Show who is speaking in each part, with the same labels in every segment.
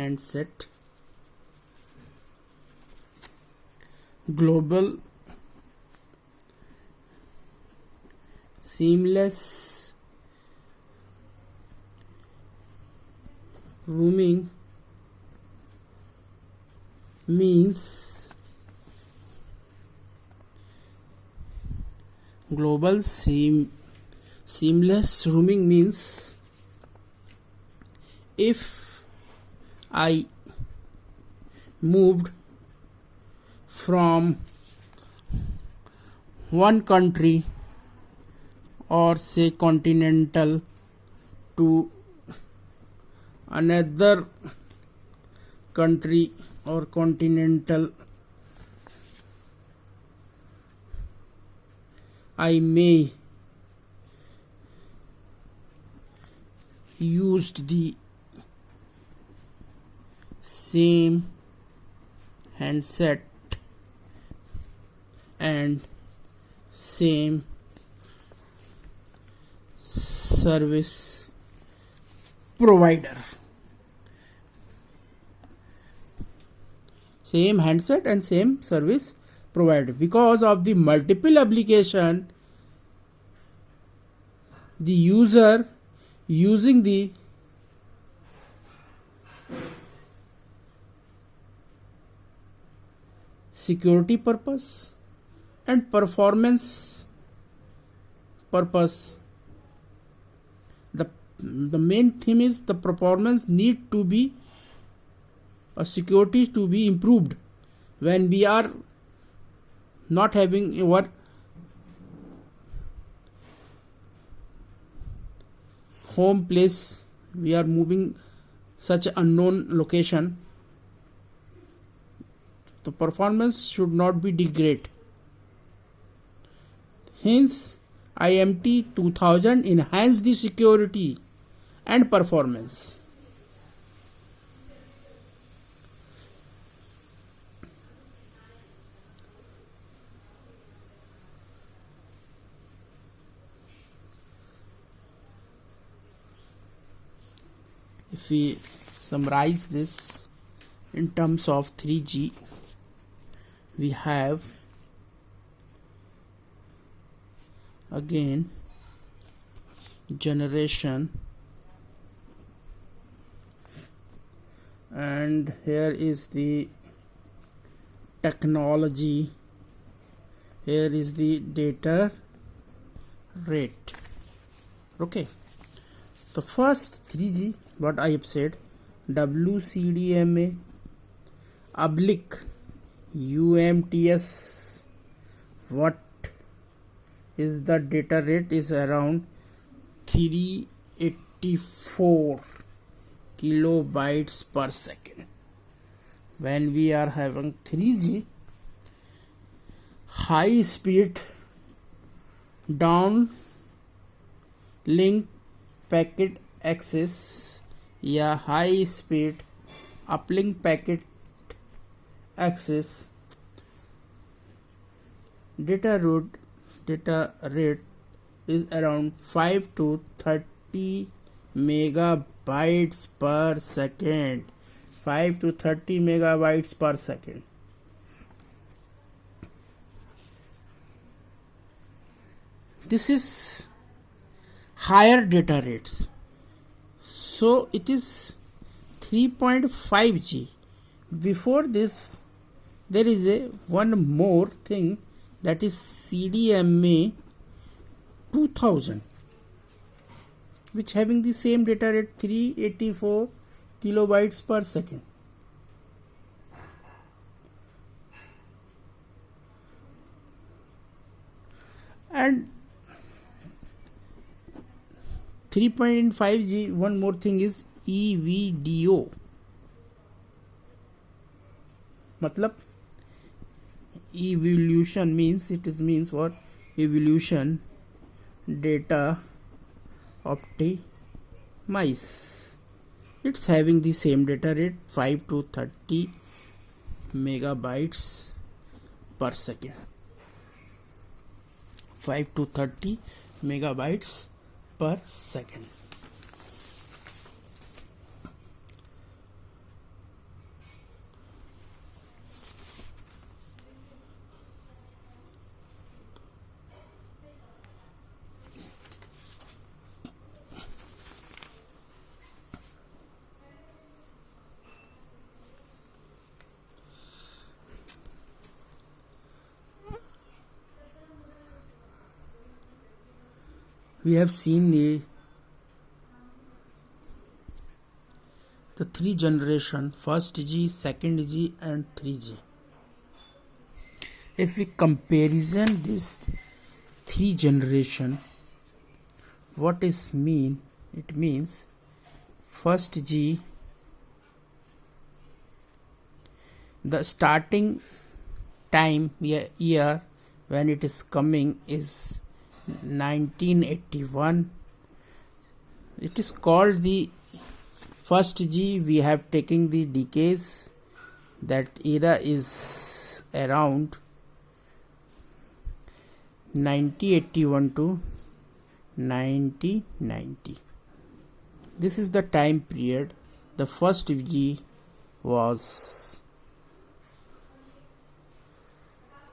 Speaker 1: handset. Global seamless roaming means seamless roaming means if I moved from one country or say continental to another country or continental, I may used the same handset and same service provider. Same handset and same service provider. Because of the multiple application, the user using the security purpose and performance purpose. The main theme is the performance need to be security to be improved when we are not having our home place, we are moving such unknown location. The performance should not be degraded. Hence, IMT 2000 enhance the security and performance. If we summarize this in terms of 3G, we have again generation, and here is the technology, here is the data rate. Okay, the first 3G, what I have said, WCDMA oblique UMTS, what is the data rate is around 384 kilobytes per second. When we are having 3G, high speed down link packet access या high speed uplink packet access, data rate is around 5 to 30 megabytes per second. 5 to 30 megabytes per second. This is higher data rates. So it is 3.5G. Before this, there is one more thing, that is CDMA 2000, which having the same data rate 384 kilobytes per second. And 3.5G, one more thing is EVDO. मतलब evolution means, it is means what? Evolution data optimize. It's having the same data rate 5 to 30 megabytes per second. 5 to 30 megabytes per second. we have seen the three generation, first G, second G and 3G. If we comparison this three generation, what is mean? It means first G, the starting time year when it is coming is 1981. It is called the first G. We have taken the decays. That era is around 1981 to 1990. This is the time period the first G was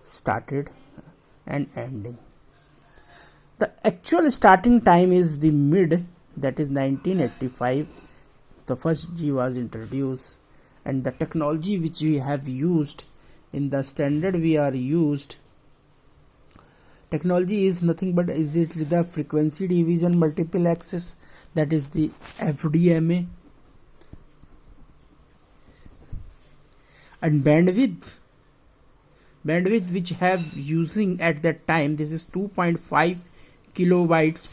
Speaker 1: started and ending. The actual starting time is the mid, that is 1985. The first G was introduced, and the technology which we have used in the standard we are used. Technology is nothing but is it the frequency division multiple access, that is the FDMA, and bandwidth which have using at that time, this is 2.5 kilobytes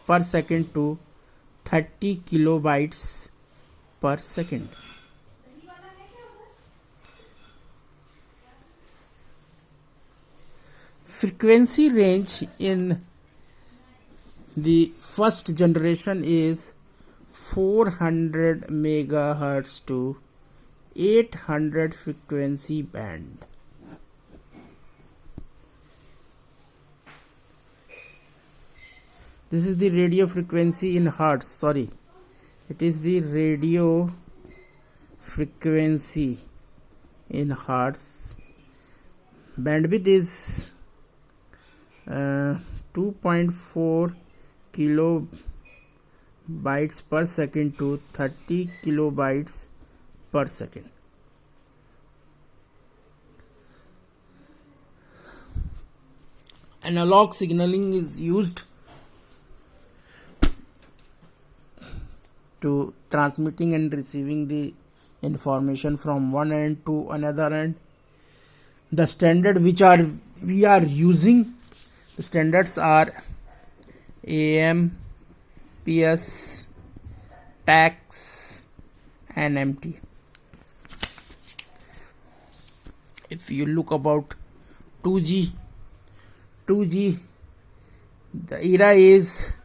Speaker 1: per second to 30 kilobytes per second. Frequency range in the first generation is 400 megahertz to 800 frequency band. This is the radio frequency in hertz. Sorry, it is the radio frequency in hertz. Bandwidth is 2.4 kilobytes per second to 30 kilobytes per second. Analog signaling is used to transmitting and receiving the information from one end to another end. The standard which we are using, the standards are AM, PS, TAX, and MT. If you look about 2G, the era is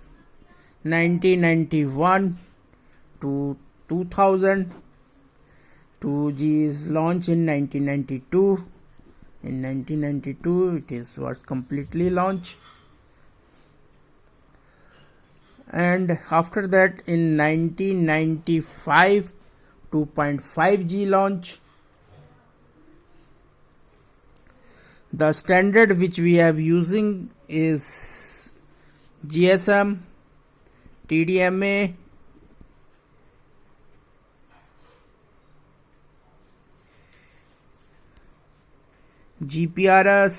Speaker 1: 1991 to 2000. 2G is launched in 1992. In 1992 it was completely launched, and after that in 1995 2.5G launch. The standard which we have using is GSM, TDMA, GPRS,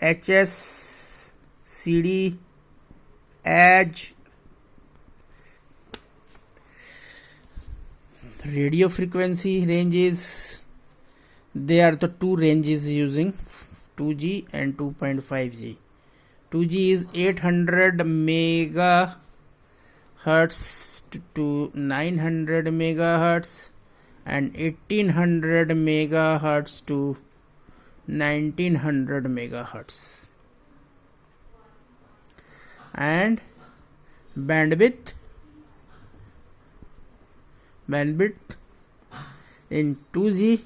Speaker 1: HS, CD, EDGE. Radio frequency ranges, there are the two ranges using 2G and 2.5G. 2G is 800 megahertz to 900 megahertz and 1800 megahertz to 1900 megahertz. And bandwidth in 2G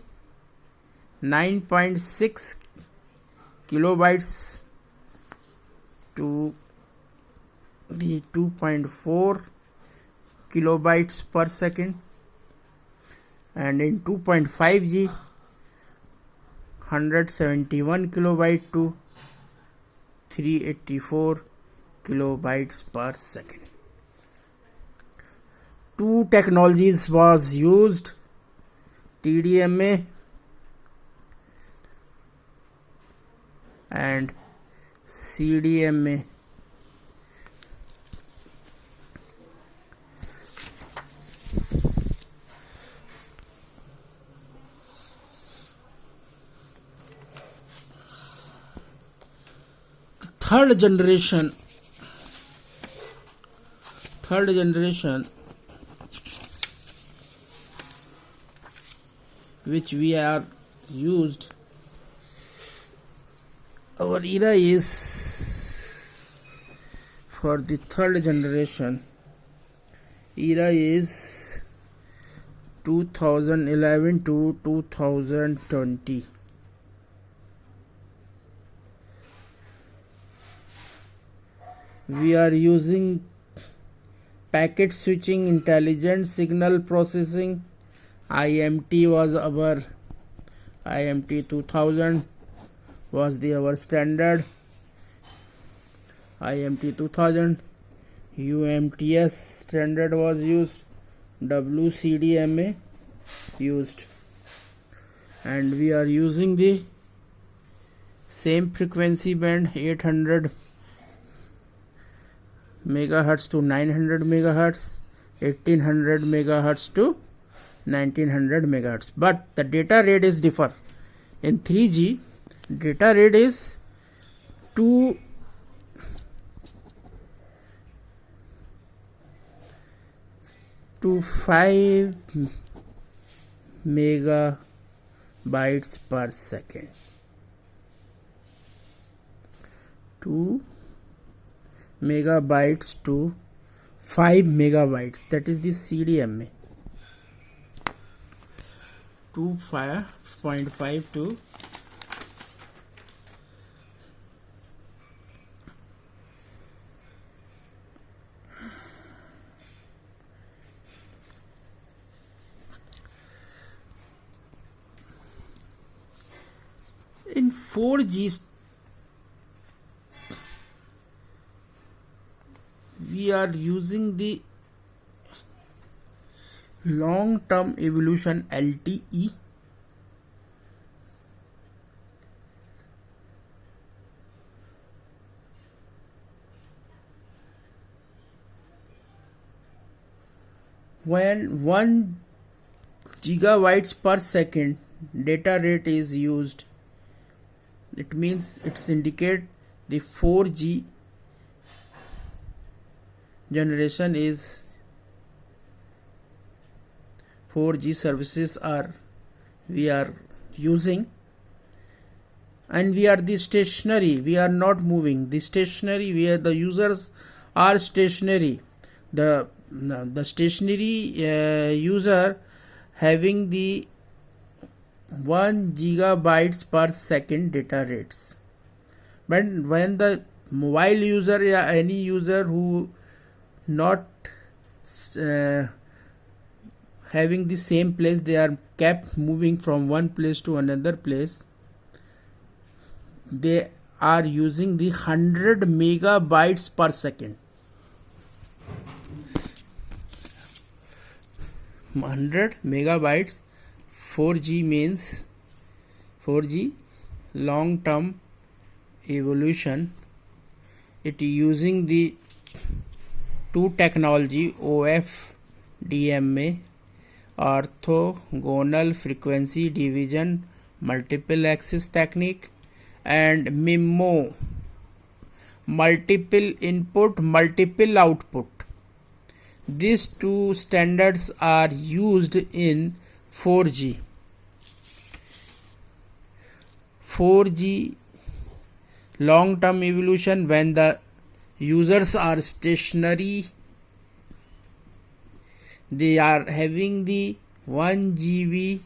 Speaker 1: 9.6 kilobytes to the 2.4 kilobytes per second, and in 2.5G 171 kilobyte to 384 kilobytes per second. Two technologies was used, TDMA and CDMA. Third generation which we are used, our era is, for the third generation era is 2011 to 2020. We are using packet switching, intelligent signal processing. IMT was our IMT 2000 was our standard. IMT 2000, UMTS standard was used, WCDMA used, and we are using the same frequency band 800 megahertz to 900 megahertz, 1800 megahertz to 1900 megahertz, but the data rate is differ. In 3G, data rate is 2 to 5 megabytes per second. 2 megabytes to 5 megabytes, that is the CDMA. 2.5 to in 4G we are using the long term evolution LTE. When 1 gigabytes per second data rate is used, it means it's indicate the 4G generation is 4G services we are using, and we are the stationary, we are not moving. The stationary, where the users are stationary, the stationary user having the 1 gigabytes per second data rates. But when the mobile user or any user who not having the same place, they are kept moving from one place to another place, they are using the 100 megabytes per second. 100 megabytes. 4G means 4G long term evolution. It using the two technology, OFDMA, orthogonal frequency division multiple access technique, and MIMO, multiple input multiple output. These two standards are used in 4G. 4G long term evolution, when the users are stationary, they are having the 1 GB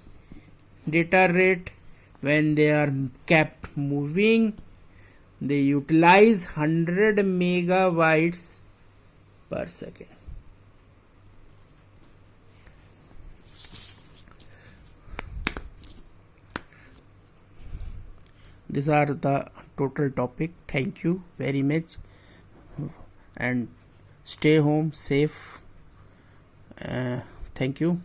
Speaker 1: data rate. When they are kept moving, they utilize 100 megabytes per second. These are the total topic. Thank you very much, and stay home safe. Thank you.